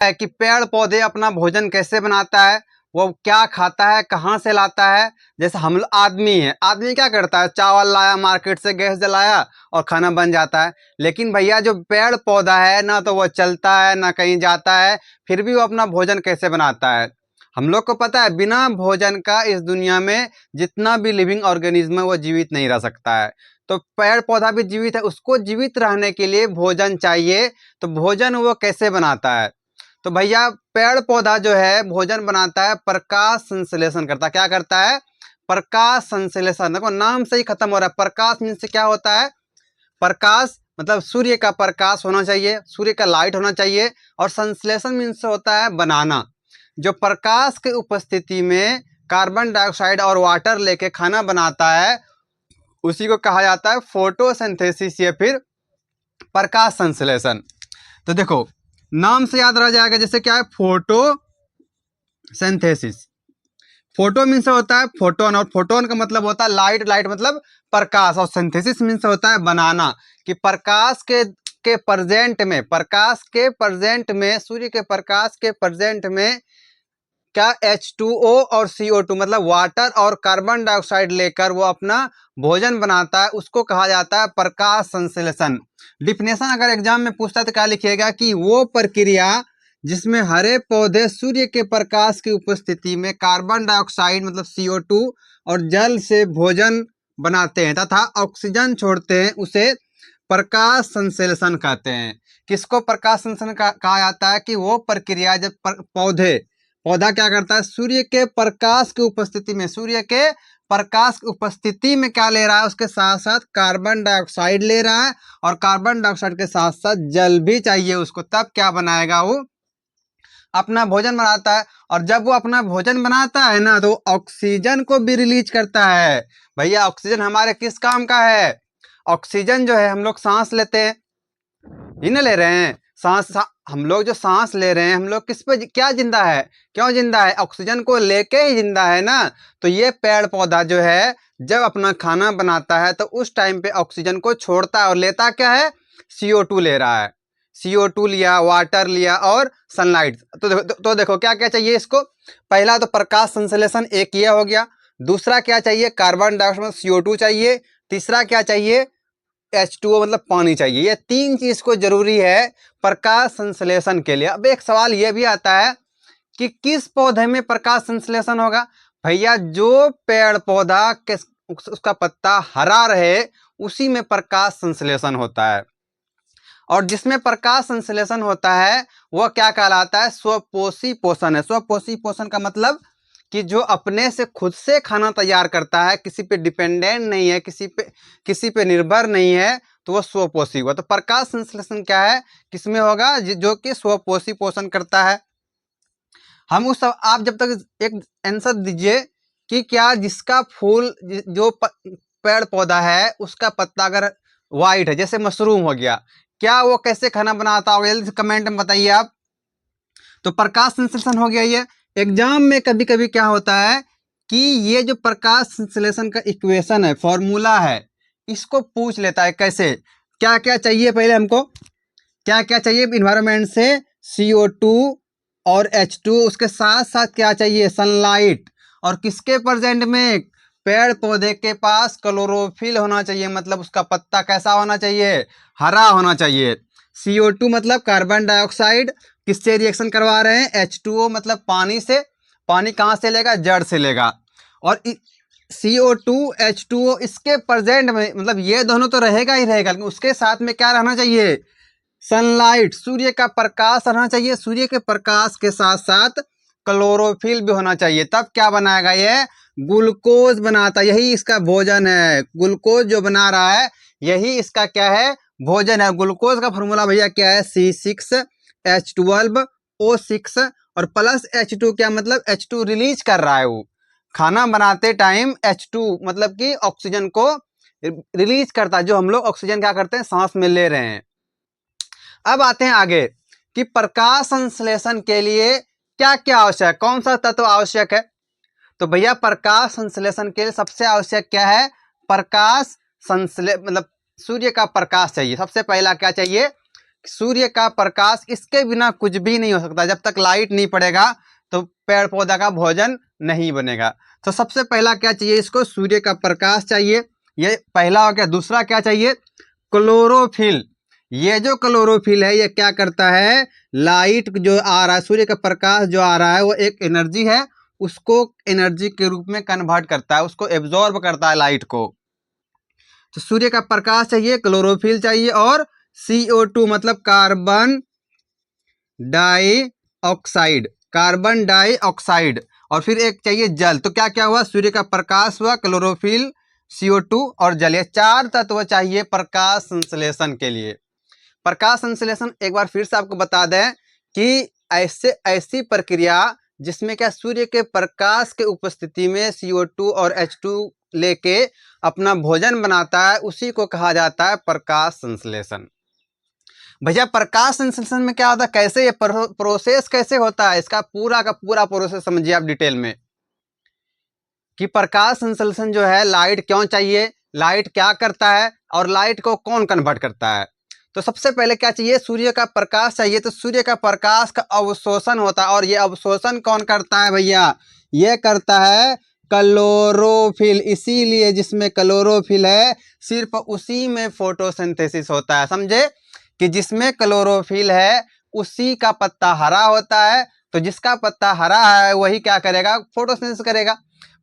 है कि पेड़ पौधे अपना भोजन कैसे बनाता है, वो क्या खाता है, कहाँ से लाता है। जैसे हम आदमी है, आदमी क्या करता है, चावल लाया मार्केट से, गैस जलाया और खाना बन जाता है। लेकिन भैया जो पेड़ पौधा है ना, तो वो चलता है ना कहीं जाता है, फिर भी वो अपना भोजन कैसे बनाता है। हम लोग को पता है बिना भोजन का इस दुनिया में जितना भी लिविंग ऑर्गेनिज्म है वो जीवित नहीं रह सकता है। तो पेड़ पौधा भी जीवित है, उसको जीवित रहने के लिए भोजन चाहिए। तो भोजन वो कैसे बनाता है, तो भैया पेड़ पौधा जो है भोजन बनाता है, प्रकाश संश्लेषण करता है। क्या करता है, प्रकाश संश्लेषण। देखो नाम से ही खत्म हो रहा है। प्रकाश मीन्स क्या होता है, प्रकाश मतलब सूर्य का प्रकाश होना चाहिए, सूर्य का लाइट होना चाहिए। और संश्लेषण मीन्स होता है बनाना। जो प्रकाश के उपस्थिति में कार्बन डाइऑक्साइड और वाटर लेके खाना बनाता है, उसी को कहा जाता है फोटोसिंथेसिस या फिर प्रकाश संश्लेषण। तो देखो नाम से याद रह जाएगा, जैसे क्या है, फोटोसिंथेसिस। फोटो मीन्स होता है फोटोन, और फोटोन का मतलब होता है लाइट, लाइट मतलब प्रकाश, और सिंथेसिस मीन्स होता है बनाना। कि प्रकाश के प्रेजेंट में, प्रकाश के प्रेजेंट में, सूर्य के प्रकाश के प्रेजेंट में क्या H2O और CO2 मतलब वाटर और कार्बन डाइऑक्साइड लेकर वो अपना भोजन बनाता है, उसको कहा जाता है प्रकाश संश्लेषण। डिफिनेशन अगर एग्जाम में पूछता है तो क्या लिखिएगा कि वो प्रक्रिया जिसमें हरे पौधे सूर्य के प्रकाश की उपस्थिति में कार्बन डाइऑक्साइड मतलब CO2 और जल से भोजन बनाते हैं तथा ऑक्सीजन छोड़ते हैं, उसे प्रकाश संश्लेषण कहते हैं। किसको प्रकाश संश्लेषण कहा जाता है, कि वो प्रक्रिया जब पौधा क्या करता है, सूर्य के प्रकाश की उपस्थिति में, सूर्य के प्रकाश की उपस्थिति में क्या ले रहा है, उसके साथ साथ कार्बन डाइऑक्साइड ले रहा है, और कार्बन डाइऑक्साइड के साथ साथ जल भी चाहिए उसको, तब क्या बनाएगा, वो अपना भोजन बनाता है। और जब वो अपना भोजन बनाता है ना, तो ऑक्सीजन को भी रिलीज करता है। भैया ऑक्सीजन हमारे किस काम का है, ऑक्सीजन जो है हम लोग सांस लेते हैं, ही ना ले रहे हैं हम लोग जो सांस ले रहे हैं, हम लोग किस पे क्या जिंदा है, क्यों जिंदा है, ऑक्सीजन को लेके ही जिंदा है ना। तो ये पेड़ पौधा जो है जब अपना खाना बनाता है तो उस टाइम पे ऑक्सीजन को छोड़ता है, और लेता क्या है, CO2 ले रहा है। CO2 लिया, वाटर लिया और सनलाइट। तो देखो क्या क्या चाहिए इसको। पहला तो प्रकाश संश्लेषण, एक ये हो गया। दूसरा क्या चाहिए, कार्बन डाइऑक्साइड CO2 चाहिए। तीसरा क्या चाहिए, H2O मतलब पानी चाहिए। ये तीन चीज को जरूरी है प्रकाश संश्लेषण के लिए। अब एक सवाल ये भी आता है कि किस पौधे में प्रकाश संश्लेषण होगा। भैया जो पेड़ पौधा के उसका पत्ता हरा रहे उसी में प्रकाश संश्लेषण होता है। और जिसमें प्रकाश संश्लेषण होता है वह क्या कहलाता है, स्वपोषी पोषण है। स्वपोषी पोषण का मतलब कि जो अपने से खुद से खाना तैयार करता है, किसी पे डिपेंडेंट नहीं है, किसी पे निर्भर नहीं है, तो वह स्वपोषी हुआ। तो प्रकाश संश्लेषण क्या है, किसमें होगा, जो कि स्वपोषी पोषण करता है। हम उस आप जब तक एक आंसर दीजिए कि क्या जिसका फूल जो पेड़ पौधा है उसका पत्ता अगर व्हाइट है, जैसे मशरूम हो गया, क्या वो कैसे खाना बनाता होगा, जल्दी से कमेंट में बताइए आप। तो प्रकाश संश्लेषण हो गया। ये एग्जाम में कभी कभी क्या होता है कि ये जो प्रकाश संश्लेषण का इक्वेशन है, फॉर्मूला है, इसको पूछ लेता है कैसे, क्या क्या चाहिए पहले हमको, क्या क्या चाहिए इन्वायरमेंट से, CO2 और H2, उसके साथ साथ क्या चाहिए, सनलाइट। और किसके प्रेजेंट में, पेड़ पौधे के पास क्लोरोफिल होना चाहिए, मतलब उसका पत्ता कैसा होना चाहिए, हरा होना चाहिए। CO2 मतलब कार्बन डाइऑक्साइड, किससे रिएक्शन करवा रहे हैं, H2O मतलब पानी से। पानी कहाँ से लेगा, जड़ से लेगा। और CO2 H2O इसके प्रेजेंट में मतलब ये दोनों तो रहेगा ही रहेगा, लेकिन उसके साथ में क्या रहना चाहिए, सनलाइट, सूर्य का प्रकाश रहना चाहिए। सूर्य के प्रकाश के साथ साथ क्लोरोफिल भी होना चाहिए, तब क्या बनाएगा, ये ग्लूकोज बनाता। यही इसका भोजन है, ग्लूकोज जो बना रहा है यही इसका क्या है, भोजन है। ग्लूकोज का फॉर्मूला भैया क्या है, C6H12O6 और प्लस H2, क्या मतलब H2 रिलीज कर रहा है वो खाना बनाते टाइम। H2 मतलब कि ऑक्सीजन को रिलीज करता है, जो हम लोग ऑक्सीजन क्या करते हैं, सांस में ले रहे हैं। अब आते हैं आगे कि प्रकाश संश्लेषण के लिए क्या क्या आवश्यक है, कौन सा तत्व आवश्यक है। तो भैया प्रकाश संश्लेषण के लिए सबसे आवश्यक क्या है, प्रकाश मतलब सूर्य का प्रकाश चाहिए। सबसे पहला क्या चाहिए, सूर्य का प्रकाश इसके बिना कुछ भी नहीं हो सकता। जब तक लाइट नहीं पड़ेगा तो पेड़ पौधा का भोजन नहीं बनेगा। तो सबसे पहला क्या चाहिए इसको, सूर्य का प्रकाश चाहिए, ये पहला हो गया। दूसरा क्या चाहिए, क्लोरोफिल। ये जो क्लोरोफिल है ये क्या करता है, लाइट जो आ रहा है, सूर्य का प्रकाश जो आ रहा है वो एक एनर्जी है, उसको एनर्जी के रूप में कन्वर्ट करता है, उसको एब्जॉर्ब करता है लाइट को। तो सूर्य का प्रकाश चाहिए, क्लोरोफिल चाहिए, और CO2 मतलब कार्बन डाइऑक्साइड, कार्बन डाइऑक्साइड, और फिर एक चाहिए जल। तो क्या क्या हुआ, सूर्य का प्रकाश हुआ, क्लोरोफिल, CO2 और जल। ये 4 तत्व चाहिए प्रकाश संश्लेषण के लिए। प्रकाश संश्लेषण एक बार फिर से आपको बता दें कि ऐसी प्रक्रिया जिसमें क्या सूर्य के प्रकाश के उपस्थिति में CO2 और H2 लेके अपना भोजन बनाता है, उसी को कहा जाता है प्रकाश संश्लेषण। भैया प्रकाश संश्लेषण में क्या होता है, कैसे ये प्रोसेस कैसे होता है, इसका पूरा का पूरा प्रोसेस समझिए आप डिटेल में कि प्रकाश संश्लेषण जो है, लाइट क्यों चाहिए, लाइट क्या करता है, और लाइट को कौन कन्वर्ट करता है। तो सबसे पहले क्या चाहिए, सूर्य का प्रकाश चाहिए। तो सूर्य का प्रकाश का अवशोषण होता है, और ये अवशोषण कौन करता है भैया, ये करता है क्लोरोफिल। इसीलिए जिसमें क्लोरोफिल है सिर्फ उसी में फोटोसिंथेसिस होता है। समझे कि जिसमें क्लोरोफिल है उसी का पत्ता हरा होता है। तो जिसका पत्ता हरा है वही क्या करेगा, फोटोसिंथेसिस करेगा।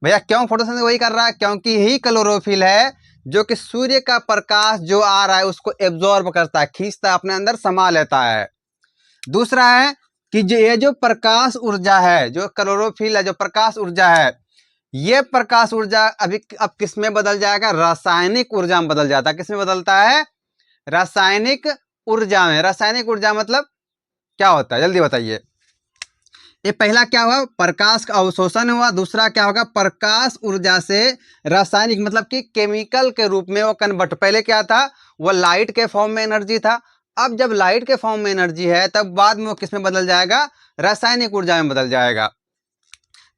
भैया क्यों फोटोसिंथेसिस वही कर रहा है, क्योंकि ही क्लोरोफिल है जो कि सूर्य का प्रकाश जो आ रहा है उसको एब्जॉर्ब करता है, खींचता है, अपने अंदर समा लेता है। दूसरा है कि ये जो प्रकाश ऊर्जा है, जो क्लोरोफिल है, जो प्रकाश ऊर्जा है, ये प्रकाश ऊर्जा अब किस में बदल जाएगा, रासायनिक ऊर्जा में बदल जाता है। किस में बदलता है, रासायनिक ऊर्जा में। रासायनिक ऊर्जा मतलब क्या होता है, जल्दी बताइए। ये पहला क्या हुआ, प्रकाश का अवशोषण हुआ। दूसरा क्या होगा, प्रकाश ऊर्जा से रासायनिक मतलब कि केमिकल के रूप में वो कन्वर्ट। पहले क्या था, वो लाइट के फॉर्म में एनर्जी था। अब जब लाइट के फॉर्म में एनर्जी है तब बाद में वो किस में बदल जाएगा, रासायनिक ऊर्जा में बदल जाएगा।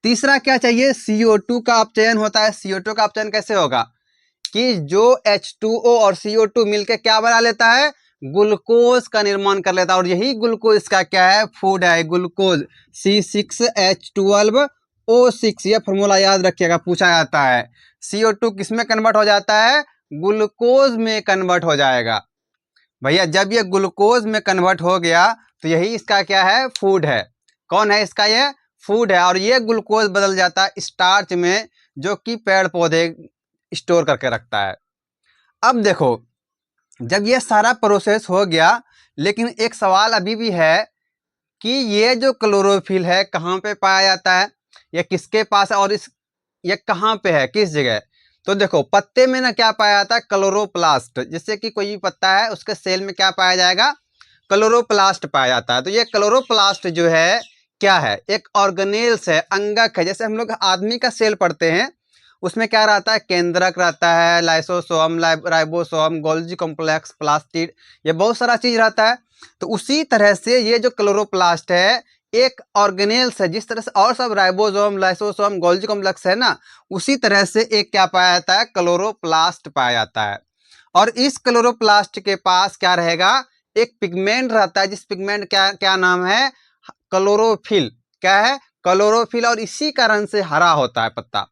तीसरा क्या चाहिए, CO2 का अपचयन होता है। CO2 का अपचयन कैसे होगा कि जो H2O और CO2 मिलकर क्या बना लेता है, ग्लूकोज का निर्माण कर लेता है। और यही ग्लूकोज का क्या है, फूड है, ग्लूकोज C6H12O6। ये फॉर्मूला याद रखिएगा, पूछा जाता है। CO2 किस में कन्वर्ट हो जाता है, ग्लूकोज में कन्वर्ट हो जाएगा। भैया जब ये ग्लूकोज में कन्वर्ट हो गया तो यही इसका क्या है, फूड है। कौन है इसका, ये फूड है। और ये ग्लूकोज बदल जाता है स्टार्च में, जो कि पेड़ पौधे स्टोर करके रखता है। अब देखो जब ये सारा प्रोसेस हो गया, लेकिन एक सवाल अभी भी है कि ये जो क्लोरोफिल है कहाँ पे पाया जाता है, ये किसके पास है, और ये कहाँ पे है, किस जगह। तो देखो पत्ते में ना क्या पाया जाता है, क्लोरोप्लास्ट। जैसे कि कोई भी पत्ता है उसके सेल में क्या पाया जाएगा, क्लोरोप्लास्ट पाया जाता है। तो ये क्लोरोप्लास्ट जो है क्या है, एक ऑर्गेनेल्स है, अंगक है। जैसे हम लोग आदमी का सेल पढ़ते हैं उसमें क्या रहता है, केंद्रक रहता है, lysosome, ribosome, Golgi complex, plastid, ये बहुत सारा चीज रहता है। तो उसी तरह से ये जो क्लोरोप्लास्ट है एक ऑर्गेनेल्स है। जिस तरह से और सब राइबोसोम, लाइसोसोम, गोल्जी कॉम्प्लेक्स है ना, उसी तरह से एक क्या पाया जाता है, क्लोरोप्लास्ट पाया जाता है। और इस क्लोरोप्लास्ट के पास क्या रहेगा, एक पिगमेंट रहता है, जिस पिगमेंट क्या क्या नाम है, क्लोरोफिल। क्या है, क्लोरोफिल। और इसी कारण से हरा होता है पत्ता।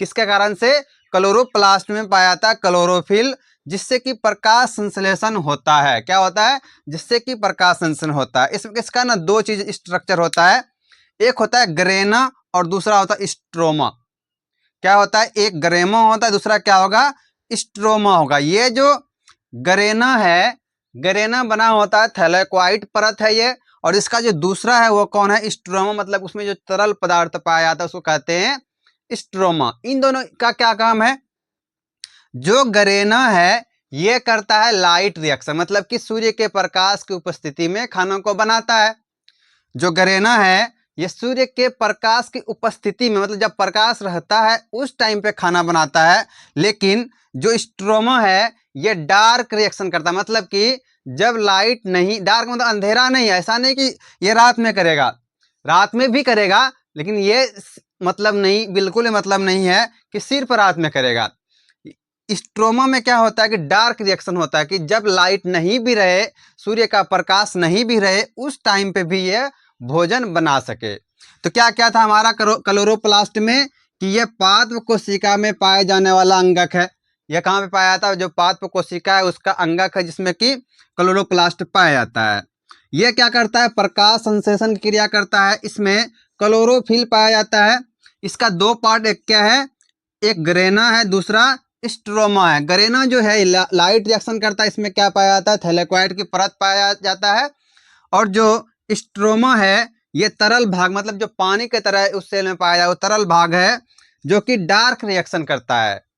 किसके कारण से, क्लोरोप्लास्ट में पाया जाता है क्लोरोफिल, जिससे कि प्रकाश संश्लेषण होता है। क्या होता है, जिससे कि प्रकाश संश्लेषण होता है। इसका ना दो चीज स्ट्रक्चर होता है, एक होता है ग्रेना और दूसरा होता है स्ट्रोमा। क्या होता है, एक ग्रेमा होता है, दूसरा क्या होगा, स्ट्रोमा होगा। ये जो गरेना है, गरेना बना होता है, थैलेक्वाइट परत है ये। और इसका जो दूसरा है वो कौन है, स्ट्रोमा, मतलब उसमें जो तरल पदार्थ पाया जाता है उसको कहते हैं स्ट्रोमा। इन दोनों का क्या काम है, जो गरेना है ये करता है लाइट रिएक्शन, मतलब कि सूर्य के प्रकाश की उपस्थिति में खानों को बनाता है। जो गरेना है ये सूर्य के प्रकाश की उपस्थिति में, मतलब जब प्रकाश रहता है उस टाइम पे खाना बनाता है। लेकिन जो स्ट्रोमा है ये डार्क रिएक्शन करता है, मतलब कि जब लाइट नहीं, डार्क मतलब अंधेरा नहीं है, ऐसा नहीं कि ये रात में करेगा, रात में भी करेगा, लेकिन ये मतलब नहीं, बिल्कुल मतलब नहीं है कि सिर्फ रात में करेगा। स्ट्रोमा में क्या होता है कि डार्क रिएक्शन होता है कि जब लाइट नहीं भी रहे, सूर्य का प्रकाश नहीं भी रहे, उस टाइम पे भी ये भोजन बना सके। तो क्या क्या था हमारा क्लोरोप्लास्ट में कि ये पादप कोशिका में पाए जाने वाला अंगक है। यह कहाँ पे पाया जाता है? जो पादप कोशिका है उसका अंगक है, जिसमें कि क्लोरोप्लास्ट पाया जाता है। यह क्या करता है? प्रकाश संश्लेषण की क्रिया करता है। इसमें क्लोरोफिल पाया जाता है। इसका दो पार्ट, एक क्या है, एक ग्रेना है, दूसरा स्ट्रोमा है। ग्रेना जो है लाइट रिएक्शन करता है, इसमें क्या पाया जाता है? थैलेकोइड की परत पाया जाता है। और जो स्ट्रोमा है ये तरल भाग, मतलब जो पानी के तरह उस सेल में पाया जाए वो तरल भाग है, जो कि डार्क रिएक्शन करता है।